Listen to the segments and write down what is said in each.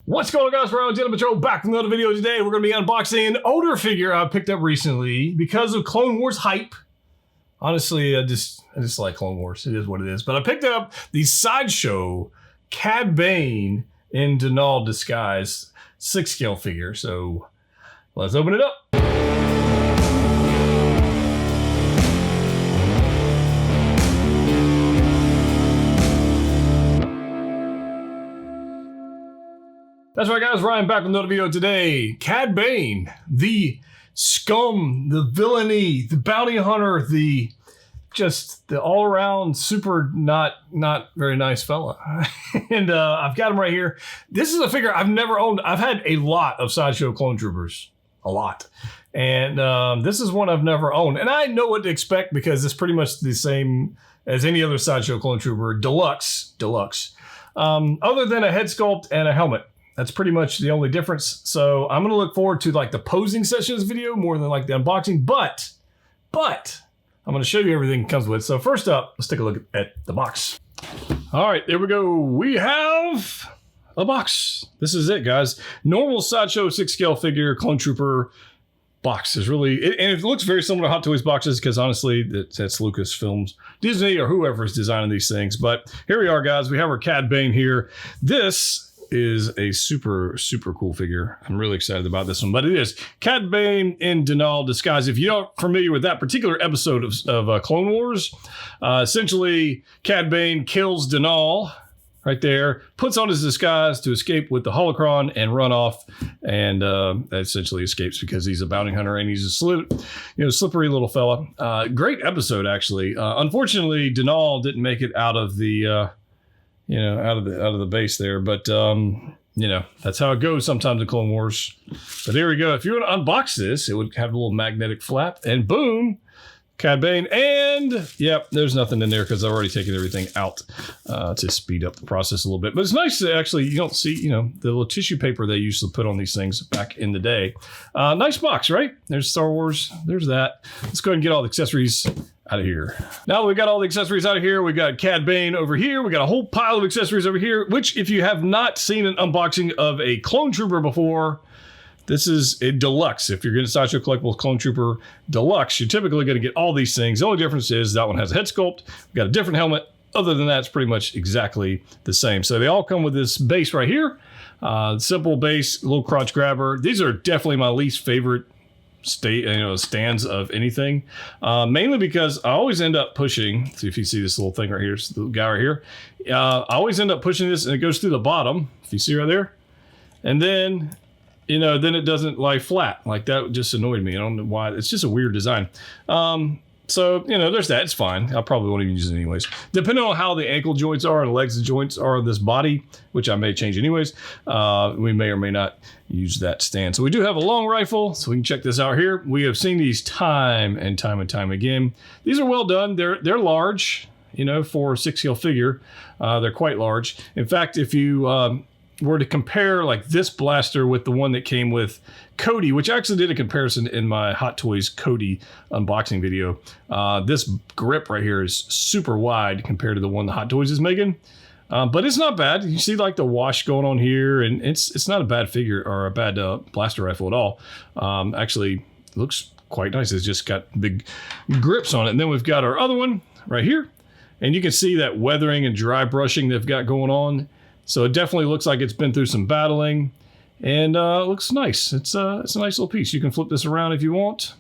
What's going on, guys? We're on Jedha Patrol, back with another video today. We're going to be unboxing an older figure I picked up recently because of Clone Wars hype. Honestly, I just like Clone Wars. It is what it is. But I picked up the Sideshow Cad Bane in Denal disguise 6-scale figure. So let's open it up. That's right, guys. Ryan back with another video today. Cad Bane, the scum, the villainy, the bounty hunter, the all-around super not very nice fella. And I've got him right here. This is a figure I've never owned. I've had a lot of Sideshow clone troopers, a lot. And this is one I've never owned. And I know what to expect because it's pretty much the same as any other Sideshow clone trooper, deluxe. Other than a head sculpt and a helmet. That's pretty much the only difference. So I'm going to look forward to like the posing session of this video more than like the unboxing, but I'm going to show you everything it comes with. So first up, let's take a look at the box. All right, there we go. We have a box. This is it, guys. Normal Sideshow 6-scale figure, clone trooper box is really, and it looks very similar to Hot Toys boxes because honestly, that's Lucasfilms, Disney, or whoever is designing these things. But here we are, guys. We have our Cad Bane here. This is a super cool figure. I'm really excited about this one, but it is Cad Bane in Denal disguise. If you're not familiar with that particular episode of Clone Wars, essentially Cad Bane kills Denal right there, puts on his disguise to escape with the holocron and run off, and essentially escapes because he's a bounty hunter and he's a slippery little fella. Great episode, actually. Unfortunately, Denal didn't make it out of the out of the base there, but that's how it goes sometimes in Clone Wars. But here we go. If you were to unbox this, it would have a little magnetic flap, and boom, Cad Bane. And yep, there's nothing in there because I've already taken everything out to speed up the process a little bit. But it's nice to actually, you don't see, the little tissue paper they used to put on these things back in the day. Nice box, right? There's Star Wars. There's that. Let's go ahead and get all the accessories out of here. Now that we got all the accessories out of here, we got Cad Bane over here. We got a whole pile of accessories over here, which if you have not seen an unboxing of a clone trooper before, this is a deluxe. If you're getting a Sideshow Collectibles Clone Trooper Deluxe, you're typically going to get all these things. The only difference is that one has a head sculpt. We've got a different helmet. Other than that, it's pretty much exactly the same. So they all come with this base right here. Simple base, little crotch grabber. These are definitely my least favorite stands of anything, mainly because I always end up pushing. So if you see this little thing right here, this little guy right here, I always end up pushing this and it goes through the bottom. If you see right there, and then then it doesn't lie flat. Like that just annoyed me. I don't know why. It's just a weird design. So, there's that. It's fine. I probably won't even use it anyways. Depending on how the ankle joints are and the legs and joints are of this body, which I may change anyways, we may or may not use that stand. So we do have a long rifle, so we can check this out here. We have seen these time and time again. These are well done. They're large, for a 6-scale figure. They're quite large. In fact, if you were to compare like this blaster with the one that came with Cody, which I actually did a comparison in my Hot Toys Cody unboxing video. This grip right here is super wide compared to the one the Hot Toys is making. But it's not bad. You see like the wash going on here, and it's not a bad figure or a bad blaster rifle at all. Actually, looks quite nice. It's just got big grips on it. And then we've got our other one right here. And you can see that weathering and dry brushing they've got going on. So it definitely looks like it's been through some battling, and it looks nice. It's a nice little piece. You can flip this around if you want.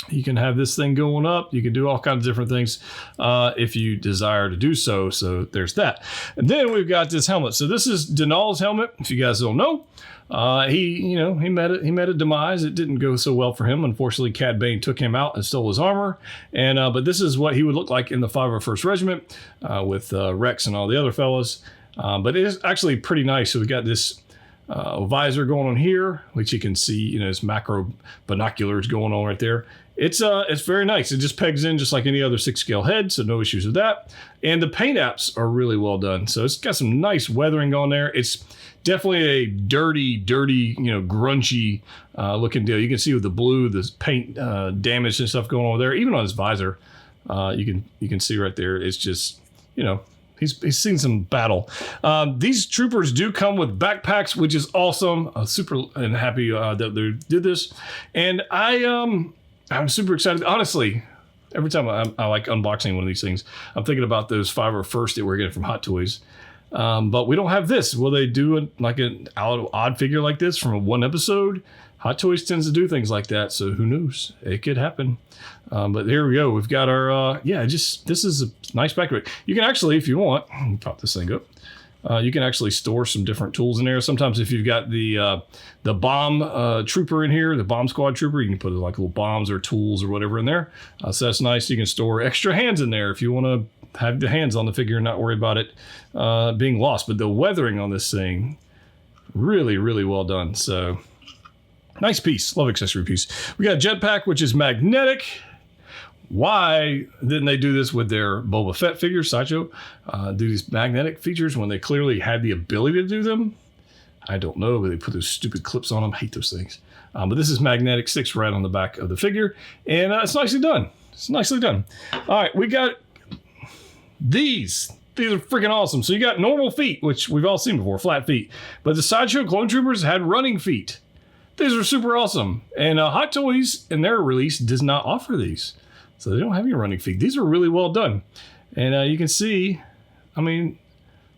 You can have this thing going up. You can do all kinds of different things if you desire to do so. So there's that. And then we've got this helmet. So this is Denal's helmet. If you guys don't know, he met a demise. It didn't go so well for him. Unfortunately, Cad Bane took him out and stole his armor. And but this is what he would look like in the 501st Regiment with Rex and all the other fellas. But it is actually pretty nice. So we got this visor going on here, which you can see, his macro binoculars going on right there. It's very nice. It just pegs in just like any other 6-scale head, so no issues with that. And the paint apps are really well done. So it's got some nice weathering on there. It's definitely a dirty, grungy looking deal. You can see with the blue, the paint damage and stuff going on there. Even on his visor, you can see right there. It's just, He's seen some battle. These troopers do come with backpacks, which is awesome. Super and happy that they did this. And I'm super excited. Honestly, every time I like unboxing one of these things, I'm thinking about those 5 or first that we're getting from Hot Toys. But we don't have this. Will they do an odd figure like this from one episode? Hot Toys tends to do things like that, so who knows? It could happen. But there we go. We've got our, this is a nice pack of it. You can actually, if you want, pop this thing up. You can actually store some different tools in there. Sometimes if you've got the bomb trooper in here, the bomb squad trooper, you can put like little bombs or tools or whatever in there. So that's nice. You can store extra hands in there if you want to have the hands on the figure and not worry about it being lost. But the weathering on this thing, really, really well done. So nice piece. Love accessory piece. We got a jetpack, which is magnetic. Why didn't they do this with their Boba Fett figures, Sideshow? Do these magnetic features when they clearly had the ability to do them? I don't know, but they put those stupid clips on them. I hate those things. But this is magnetic, sticks right on the back of the figure. And it's nicely done. It's nicely done. All right, we got these. These are freaking awesome. So you got normal feet, which we've all seen before, flat feet. But the Sideshow Clone Troopers had running feet. These are super awesome. And Hot Toys in their release does not offer these. So they don't have any running feet. These are really well done. And you can see, I mean,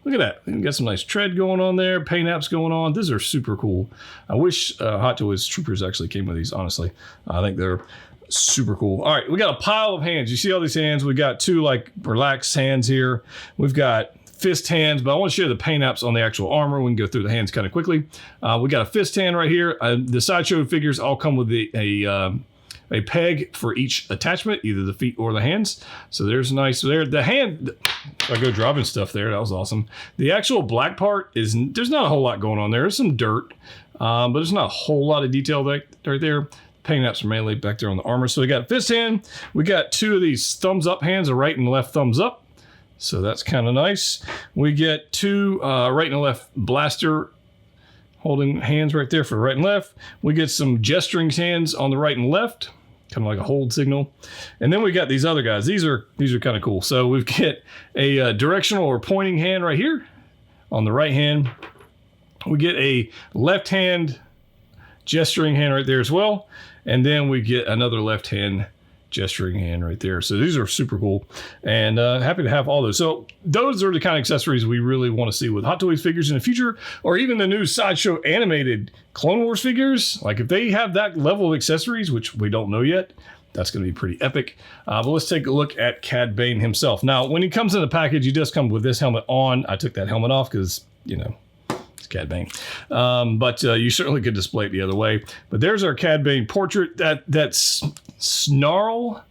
look at that. You got some nice tread going on there, paint apps going on. These are super cool. I wish Hot Toys Troopers actually came with these, honestly. I think they're super cool. All right, we got a pile of hands. You see all these hands? We got 2 like relaxed hands here. We've got fist hands, but I want to show you the paint apps on the actual armor. We can go through the hands kind of quickly. We got a fist hand right here. The Sideshow figures all come with a peg for each attachment, either the feet or the hands. So there's nice there. The hand, if I go dropping stuff there, that was awesome. The actual black part is, there's not a whole lot going on there. There's some dirt, but there's not a whole lot of detail right there. Paint apps are mainly back there on the armor. So we got fist hand. We got 2 of these thumbs up hands, a right and left thumbs up. So that's kind of nice. We get 2 right and left blaster holding hands right there for right and left. We get some gesturing hands on the right and left, kind of like a hold signal. And then we got these other guys. These are kind of cool. So we've got a directional or pointing hand right here on the right hand. We get a left hand gesturing hand right there as well. And then we get another left hand gesturing hand right there. So these are super cool, and happy to have all those. So those are the kind of accessories we really want to see with Hot Toys figures in the future, or even the new Sideshow animated Clone Wars figures. Like if they have that level of accessories, which we don't know yet, that's going to be pretty epic. But let's take a look at Cad Bane himself. Now, when he comes in the package, he does come with this helmet on. I took that helmet off because, you know, it's Cad Bane. But you certainly could display it the other way. But there's our Cad Bane portrait. That's snarl,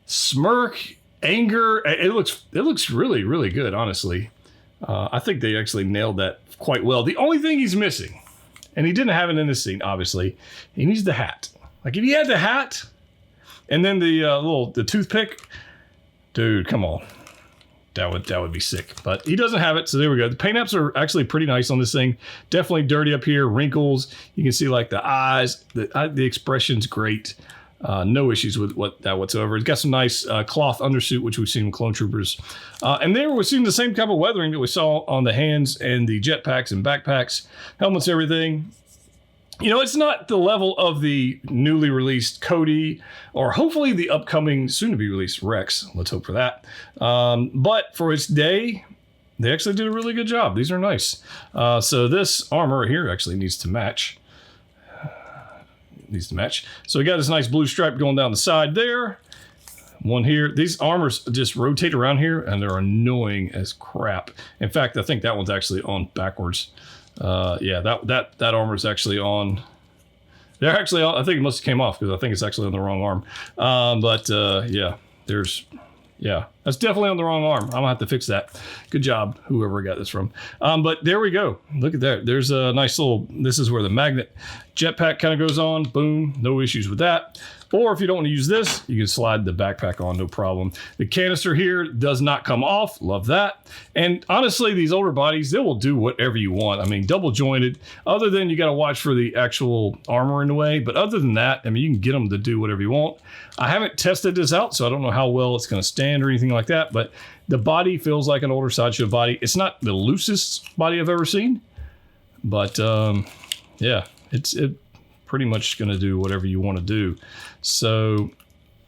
smirk, anger. It looks really, really good, honestly. I think they actually nailed that quite well. The only thing he's missing, and he didn't have it in this scene, obviously, he needs the hat. Like if he had the hat and then the toothpick, dude, come on. That would be sick, but he doesn't have it. So there we go. The paint apps are actually pretty nice on this thing. Definitely dirty up here, wrinkles. You can see like the eyes, the expression's great. No issues with that whatsoever. It's got some nice cloth undersuit, which we've seen in Clone Troopers. And there we're seeing the same type of weathering that we saw on the hands and the jetpacks and backpacks, helmets, everything. You know, it's not the level of the newly released Cody or hopefully the upcoming soon-to-be released Rex. Let's hope for that. But for its day, they actually did a really good job. These are nice. So this armor here actually needs to match. So we got this nice blue stripe going down the side there. One here. These armors just rotate around here, and they're annoying as crap. In fact, I think that one's actually on backwards. Yeah, that armor is actually on. They're actually on. I think it must have came off because I think it's actually on the wrong arm. Yeah, that's definitely on the wrong arm. I'm gonna have to fix that. Good job, whoever got this from. But there we go. Look at that. There's a nice little. This is where the magnet jetpack kind of goes on. Boom. No issues with that. Or if you don't want to use this, you can slide the backpack on, no problem. The canister here does not come off. Love that. And honestly, these older bodies, they will do whatever you want. I mean, double jointed, other than you got to watch for the actual armor in the way. But other than that, I mean, you can get them to do whatever you want. I haven't tested this out, so I don't know how well it's going to stand or anything like that, but the body feels like an older Sideshow body. It's not the loosest body I've ever seen, but yeah, it's pretty much going to do whatever you want to do. So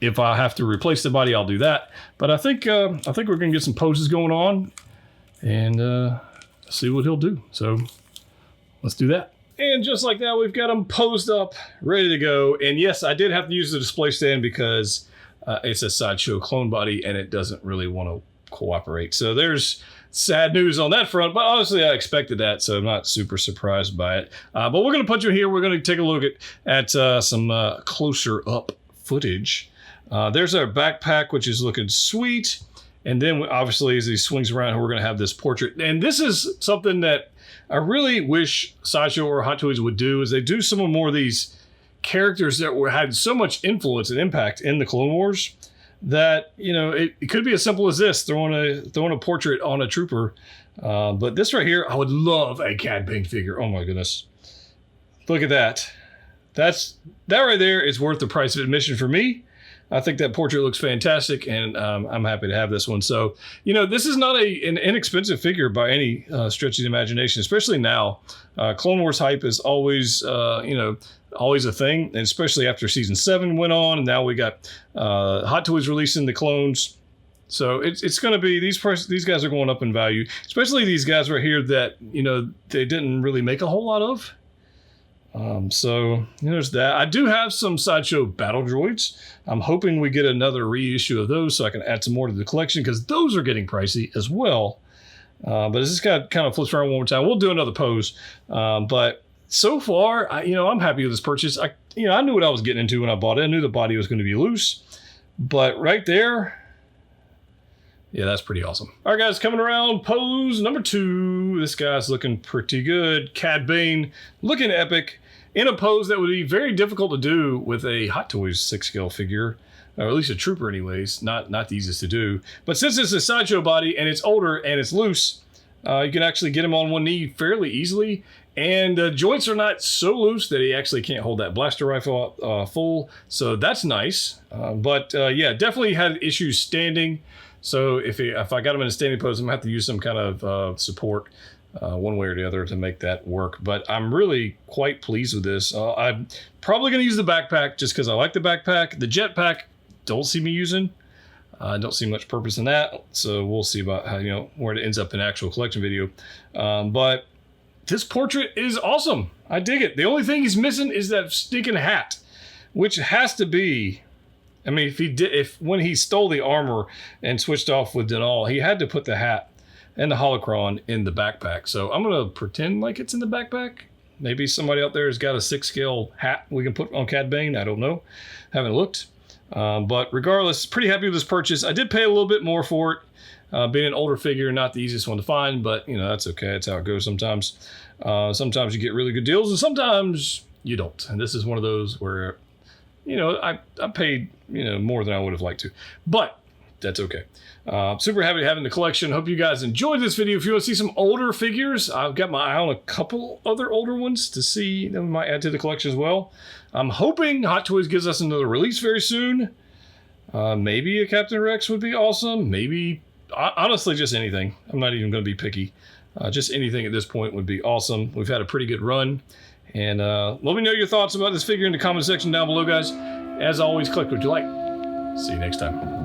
if I have to replace the body, I'll do that. But I think we're going to get some poses going on and see what he'll do. So let's do that. And just like that, we've got him posed up, ready to go. And yes, I did have to use the display stand because it's a Sideshow clone body and it doesn't really want to cooperate. So there's sad news on that front, but honestly, I expected that, so I'm not super surprised by it. But we're going to put you here. We're going to take a look at some closer up footage. There's our backpack, which is looking sweet. And then obviously as he swings around, we're going to have this portrait. And this is something that I really wish Sideshow or Hot Toys would do, is they do some more of these characters that had so much influence and impact in the Clone Wars that, you know, it could be as simple as this, throwing a portrait on a trooper. But this right here, I would love a Cad Bane figure. Oh my goodness. Look at that. That right there is worth the price of admission for me. I think that portrait looks fantastic, and I'm happy to have this one. So, you know, this is not an inexpensive figure by any stretch of the imagination, especially now. Clone Wars hype is always, always a thing, and especially after Season 7 went on, and now we got Hot Toys releasing the clones. So it's going to be, these guys are going up in value, especially these guys right here that, you know, they didn't really make a whole lot of. So there's that. I do have some Sideshow battle droids. I'm hoping we get another reissue of those so I can add some more to the collection, because those are getting pricey as well. But as this guy kind of flips around one more time, we'll do another pose. But so far, I'm happy with this purchase. I knew what I was getting into when I bought it. I knew the body was going to be loose, but right there, yeah, that's pretty awesome. All right, guys, coming around, pose number 2. This guy's looking pretty good. Cad Bane, looking epic, in a pose that would be very difficult to do with a Hot Toys 6-scale figure, or at least a trooper anyways. Not the easiest to do. But since it's a Sideshow body and it's older and it's loose, you can actually get him on one knee fairly easily. And the joints are not so loose that he actually can't hold that blaster rifle full. So that's nice. Yeah, definitely had issues standing. So if I got him in a standing pose, I'm going to have to use some kind of support one way or the other to make that work. But I'm really quite pleased with this. I'm probably going to use the backpack just because I like the backpack. The jetpack, don't see me using. I don't see much purpose in that. So we'll see about how, where it ends up in actual collection video. But this portrait is awesome. I dig it. The only thing he's missing is that stinking hat, which has to be, I mean, when he stole the armor and switched off with Denal, he had to put the hat and the holocron in the backpack. So I'm going to pretend like it's in the backpack. Maybe somebody out there has got a 6-scale hat we can put on Cad Bane. I don't know. Haven't looked. But regardless, pretty happy with this purchase. I did pay a little bit more for it. Being an older figure, not the easiest one to find, but that's okay. That's how it goes sometimes. Sometimes you get really good deals and sometimes you don't. And this is one of those where, I paid, more than I would have liked to, but that's okay. Super happy to have in the collection. Hope you guys enjoyed this video. If you want to see some older figures, I've got my eye on a couple other older ones to see that we might add to the collection as well. I'm hoping Hot Toys gives us another release very soon. Maybe a Captain Rex would be awesome. Maybe, honestly, just anything. I'm not even going to be picky. Just anything at this point would be awesome. We've had a pretty good run. And let me know your thoughts about this figure in the comment section down below, guys. As always, click what you like. See you next time.